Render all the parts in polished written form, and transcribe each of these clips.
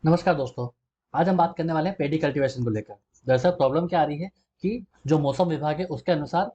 नमस्कार दोस्तों। आज हम बात करने वाले हैं पेडी कल्टीवेशन को लेकर। दरअसल प्रॉब्लम क्या आ रही है कि जो मौसम विभाग है उसके अनुसार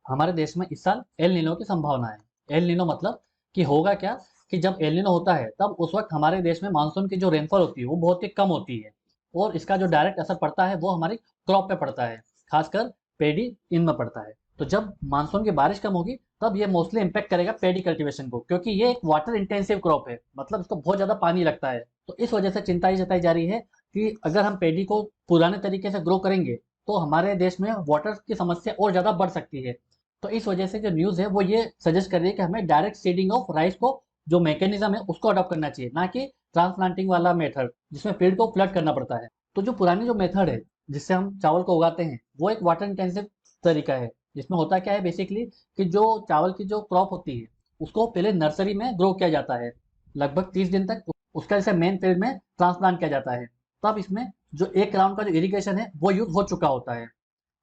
हमारे देश में इस साल एल नीनो की संभावना है। एल नीनो मतलब कि होगा क्या कि जब एल नीनो होता है तब उस वक्त हमारे देश में मानसून की जो रेनफॉल होती है वो बहुत ही कम होती है और इसका जो डायरेक्ट असर पड़ता है वो हमारी क्रॉप पे पड़ता है, खासकर पेडी इनमें पड़ता है। तो जब मानसून की बारिश कम होगी तब ये मोस्टली इम्पैक्ट करेगा पेडी कल्टीवेशन को, क्योंकि ये एक वाटर इंटेंसिव क्रॉप है, मतलब इसको बहुत ज्यादा पानी लगता है। तो इस वजह से चिंता ये जताई जा रही है कि अगर हम पेडी को पुराने तरीके से ग्रो करेंगे तो हमारे देश में वाटर की समस्या और ज़्यादा बढ़ सकती है। तो इस वजह से जो न्यूज़ है वो ये सजेस्ट कर रही है कि हमें डायरेक्ट सीडिंग ऑफ राइस को जो मैकेनिज्म है उसको अडॉप्ट करना चाहिए, ना कि ट्रांसप्लांटिंग वाला मेथड जिसमें फील्ड को फ्लड करना पड़ता है। तो जो पुरानी जो मेथड है जिससे हम चावल को उगाते हैं वो एक वाटर इंटेंसिव तरीका है, जिसमें होता क्या है बेसिकली कि जो चावल की जो क्रॉप होती है उसको पहले नर्सरी में ग्रो किया जाता है लगभग 30 दिन तक। उसका जैसे मेन फील्ड में ट्रांसप्लांट किया जाता है। तब इसमें जो एक राउंड का जो इरिगेशन है वो यूज हो चुका होता है।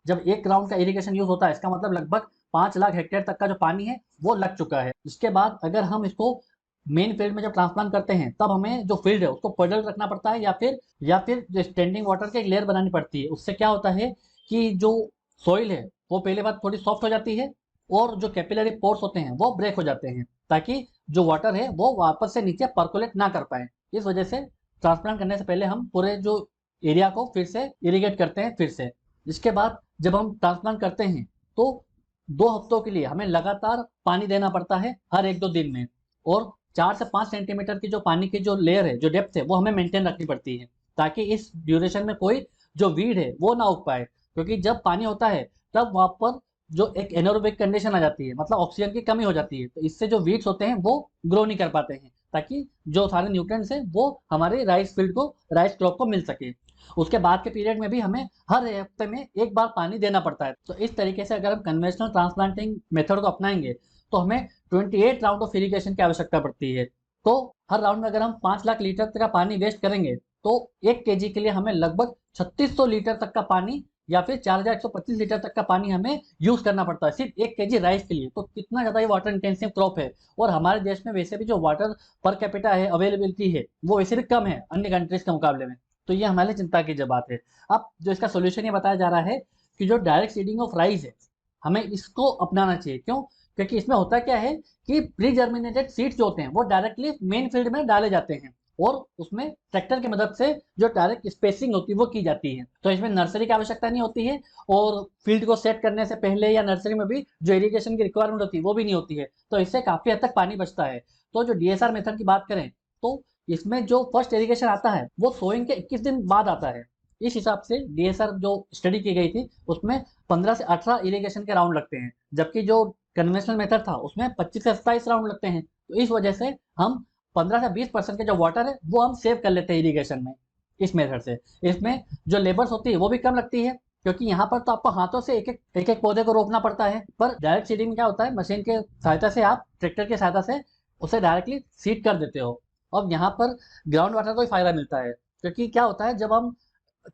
जब एक राउंड का इरिगेशन यूज होता है इसका मतलब लगभग 5 लाख हेक्टेयर तक का जो पानी है वो लग चुका है। इसके बाद अगर हम इसको मेन फील्ड में जब ट्रांसप्लांट करते हैं तब हमें जो फील्ड है उसको पडल रखना पड़ता है या फिर जो स्टैंडिंग वाटर की एक लेयर बनानी पड़ती है। उससे क्या होता है कि जो सॉइल है वो पहले बात थोड़ी सॉफ्ट हो जाती है और जो कैपिलरी पोर्स होते हैं वो ब्रेक हो जाते हैं, ताकि जो वाटर है वो वापस से नीचे पर्कुलेट ना कर पाए। इस वजह से ट्रांसप्लांट करने से पहले हम पूरे जो एरिया को फिर से इरिगेट करते हैं फिर से। इसके बाद जब हम ट्रांसप्लांट करते हैं तो 2 हफ्तों के लिए हमें लगातार पानी देना पड़ता है हर 1-2 दिन में, और 4 से 5 सेंटीमीटर की जो पानी की जो लेयर है, जो डेप्थ है, वो हमें मेंटेन रखनी पड़ती है, ताकि इस ड्यूरेशन में कोई जो वीड है वो ना उग पाए। क्योंकि जब पानी होता है तब वहाँ पर जो एक एनोरोबिक कंडीशन आ जाती है, मतलब ऑक्सीजन की कमी हो जाती है, तो इससे जो वीड्स होते हैं वो ग्रो नहीं कर पाते हैं, ताकि जो सारे न्यूट्रिएंट्स हैं वो हमारे राइस फील्ड को, राइस क्रॉप को मिल सके। उसके बाद के पीरियड में भी हमें हर हफ्ते में एक बार पानी देना पड़ता है। तो इस तरीके से अगर हम कन्वेंशनल ट्रांसप्लांटिंग मेथड को अपनाएंगे तो हमें 28 राउंड ऑफ इरिगेशन की आवश्यकता पड़ती है। तो हर राउंड में अगर हम 5 लाख लीटर तक का पानी वेस्ट करेंगे तो 1 kg के लिए हमें लगभग 3600 लीटर तक का पानी या फिर 4125 लीटर तक का पानी हमें यूज करना पड़ता है सिर्फ 1 kg राइस के लिए। तो कितना ज्यादा ये वाटर इंटेंसिव क्रॉप है। और हमारे देश में वैसे भी जो वाटर पर कैपिटा है, अवेलेबिलिटी है, वो वैसे भी कम है अन्य कंट्रीज के मुकाबले में। तो ये हमारे लिए चिंता की जो बात है। अब जो इसका सोल्यूशन ये बताया जा रहा है कि जो डायरेक्ट सीडिंग ऑफ राइस है हमें इसको अपनाना चाहिए। क्यों? क्योंकि इसमें होता क्या है कि प्री जर्मिनेटेड सीड्स जो होते हैं वो डायरेक्टली मेन फील्ड में डाले जाते हैं और उसमें ट्रैक्टर की मदद से जो डायरेक्ट स्पेसिंग होती है वो की जाती है। तो इसमें नर्सरी की आवश्यकता नहीं होती है और फील्ड को सेट करने से पहले या नर्सरी में भी जो इरिगेशन की रिक्वायरमेंट होती है वो भी नहीं होती है। तो इससे काफी हद तक पानी बचता है। तो जो डीएसआर मेथड की बात करें तो इसमें जो फर्स्ट इरिगेशन आता है वो सोइंग के 21 दिन बाद आता है। इस हिसाब से डीएसआर जो स्टडी की गई थी उसमें 15 से 18 इरिगेशन के राउंड लगते हैं, जबकि जो कन्वेंशनल मेथड था उसमें 25 से 27 राउंड लगते हैं। तो इस वजह से हम 15 से 20% के जो वाटर है वो हम सेव कर लेते हैं इरिगेशन में इस मेथड से। इसमें जो लेबर्स होती है वो भी कम लगती है, क्योंकि यहाँ पर तो आपको हाथों से एक एक पौधे को रोपना पड़ता है। पर डायरेक्ट सीडिंग में क्या होता है, मशीन के सहायता से आप ट्रैक्टर की सहायता से उसे डायरेक्टली सीड कर देते हो। और यहाँ पर ग्राउंड वाटर को ही फायदा मिलता है, क्योंकि क्या होता है जब हम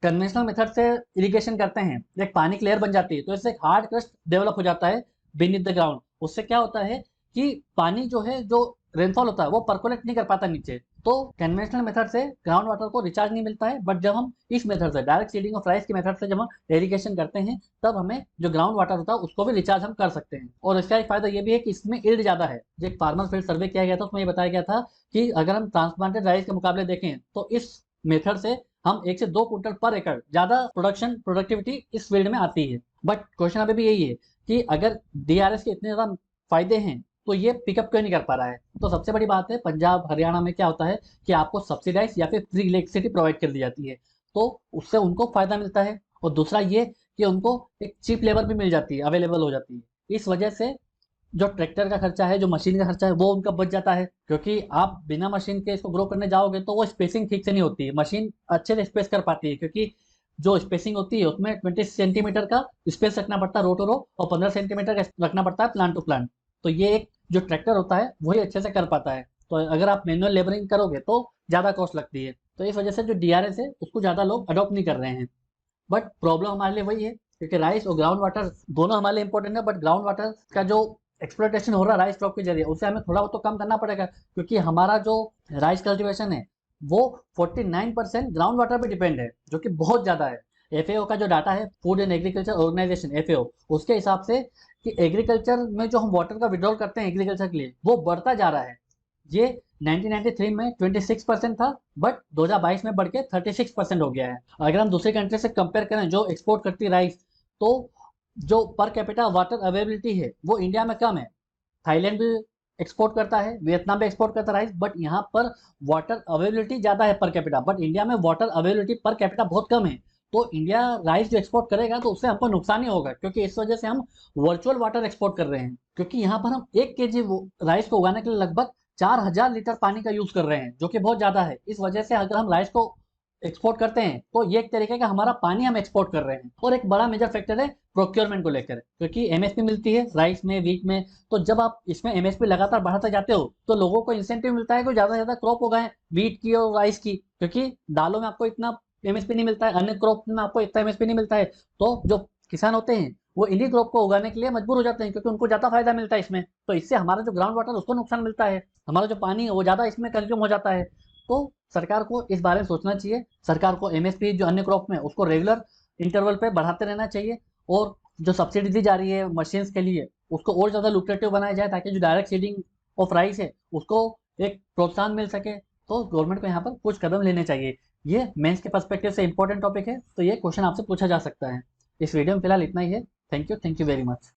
कन्वेंशनल मेथड से इरिगेशन करते हैं एक पानी की लेयर बन जाती है, तो इससे एक हार्ड क्रस्ट डेवलप हो जाता है बीनीथ द ग्राउंड। उससे क्या होता है कि पानी जो है, जो रेनफॉल होता है वो परकोलेट नहीं कर पाता नीचे। तो कन्वेंशनल मेथड से ग्राउंड वाटर को रिचार्ज नहीं मिलता है, बट जब हम इस मेथड से डायरेक्ट सीडिंग ऑफ राइस की मेथड से जब हम इरिगेशन करते हैं तब हमें जो ग्राउंड वाटर होता है उसको भी रिचार्ज हम कर सकते हैं। और इसका एक फायदा ये भी है कि इसमें यील्ड ज्यादा है। जो एक फार्मर फील्ड सर्वे किया गया था उसमें ये बताया गया था कि अगर हम ट्रांसप्लांटेड राइस के मुकाबले देखें तो इस मेथड से हम 1 से 2 क्विंटल पर एकड़ ज्यादा प्रोडक्टिविटी इस फील्ड में आती है। बट क्वेश्चन अभी भी यही है कि अगर डीआरएस के इतने ज्यादा फायदे हैं तो ये पिकअप क्यों नहीं कर पा रहा है। तो सबसे बड़ी बात है, पंजाब हरियाणा में क्या होता है कि आपको सब्सिडाइज या फिर फ्री इलेक्ट्रिसिटी प्रोवाइड कर दी जाती है, तो उससे उनको फायदा मिलता है। और दूसरा ये कि उनको एक चीप लेबर भी मिल जाती है, अवेलेबल हो जाती है। इस वजह से जो ट्रैक्टर का खर्चा है, जो मशीन का खर्चा है, वो उनका बच जाता है। क्योंकि आप बिना मशीन के इसको ग्रो करने जाओगे तो वो स्पेसिंग ठीक से नहीं होती है। मशीन अच्छे से स्पेस कर पाती है, क्योंकि जो स्पेसिंग होती है उसमें 20 सेंटीमीटर का स्पेस रखना पड़ता है रो टू रो, और 15 सेंटीमीटर का रखना पड़ता है प्लांट टू प्लांट। तो ये एक जो ट्रैक्टर होता है वही अच्छे से कर पाता है। तो अगर आप मैनुअल लेबरिंग करोगे तो ज़्यादा कॉस्ट लगती है। तो इस वजह से जो डीआरएस है उसको ज़्यादा लोग अडॉप्ट नहीं कर रहे हैं। बट प्रॉब्लम हमारे लिए वही है, क्योंकि राइस और ग्राउंड वाटर दोनों हमारे लिए इंपॉर्टेंट है, बट ग्राउंड वाटर का जो एक्सप्लोइटेशन हो रहा है राइस क्रॉप के जरिए उसे हमें थोड़ा बहुत तो कम करना पड़ेगा। क्योंकि हमारा जो राइस कल्टीवेशन है वो 49% ग्राउंड वाटर पे डिपेंड है, जो कि बहुत ज़्यादा है। एफएओ का जो डाटा है, food and agriculture organization FAO, उसके हिसाब से कि एग्रीकल्चर में जो हम वाटर का विड्रॉल करते हैं एग्रीकल्चर के लिए, वो बढ़ता जा रहा है। ये 1993 में 26% था, बट 2022 में बढ़ के 36% हो गया है। अगर हम दूसरी कंट्री से कंपेयर करें जो एक्सपोर्ट करती है राइस, तो जो पर कैपिटा वाटर अवेलेबिलिटी है वो इंडिया में कम है। थाईलैंड भी एक्सपोर्ट करता है, वियतनाम भी एक्सपोर्ट करता है राइस, बट यहाँ पर वाटर अवेलेबिलिटी ज़्यादा है पर कैपिटा, बट इंडिया में वाटर अवेलेबिलिटी पर कैपिटा बहुत कम है। तो इंडिया राइस जो एक्सपोर्ट करेगा तो उससे हमको नुकसान ही होगा, क्योंकि इस वजह से हम वर्चुअल वाटर एक्सपोर्ट कर रहे हैं। क्योंकि यहाँ पर हम 1 kg राइस को उगाने के लिए लगभग 4000 लीटर पानी का यूज कर रहे हैं, जो कि बहुत ज़्यादा है। इस वजह से अगर हम राइस को एक्सपोर्ट करते हैं तो ये एक तरीके का हमारा पानी हम एक्सपोर्ट कर रहे हैं। और एक बड़ा मेजर फैक्टर है प्रोक्योरमेंट को लेकर, क्योंकि एमएसपी मिलती है राइस में, वीट में, तो जब आप इसमें एमएसपी लगातार बढ़ाते जाते हो तो लोगों को इंसेंटिव मिलता है कि ज़्यादा से ज़्यादा क्रॉप उगाएं, वीट की और राइस की, क्योंकि दालों में आपको इतना एमएसपी नहीं मिलता है, अन्य क्रॉप में आपको इतना एमएसपी नहीं मिलता है। तो जो किसान होते हैं वो इन्हीं क्रॉप को उगाने के लिए मजबूर हो जाते हैं, क्योंकि उनको ज़्यादा फायदा मिलता है इसमें। तो इससे हमारा जो ग्राउंड वाटर उसको नुकसान मिलता है, हमारा जो पानी है वो ज़्यादा इसमें कंज्यूम हो जाता है। तो सरकार को इस बारे में सोचना चाहिए। सरकार को एमएसपी जो अन्य क्रॉप में उसको रेगुलर इंटरवल पे बढ़ाते रहना चाहिए, और जो सब्सिडी दी जा रही है मशीन्स के लिए उसको और ज़्यादा लुक्रेटिव बनाया जाए, ताकि जो डायरेक्ट सीडिंग ऑफ राइस है उसको एक प्रोत्साहन मिल सके। तो गवर्नमेंट को यहाँ पर कुछ कदम लेने चाहिए। ये मेंस के पर्सपेक्टिव से इंपॉर्टेंट टॉपिक है, तो ये क्वेश्चन आपसे पूछा जा सकता है। इस वीडियो में फिलहाल इतना ही है। Thank you very much.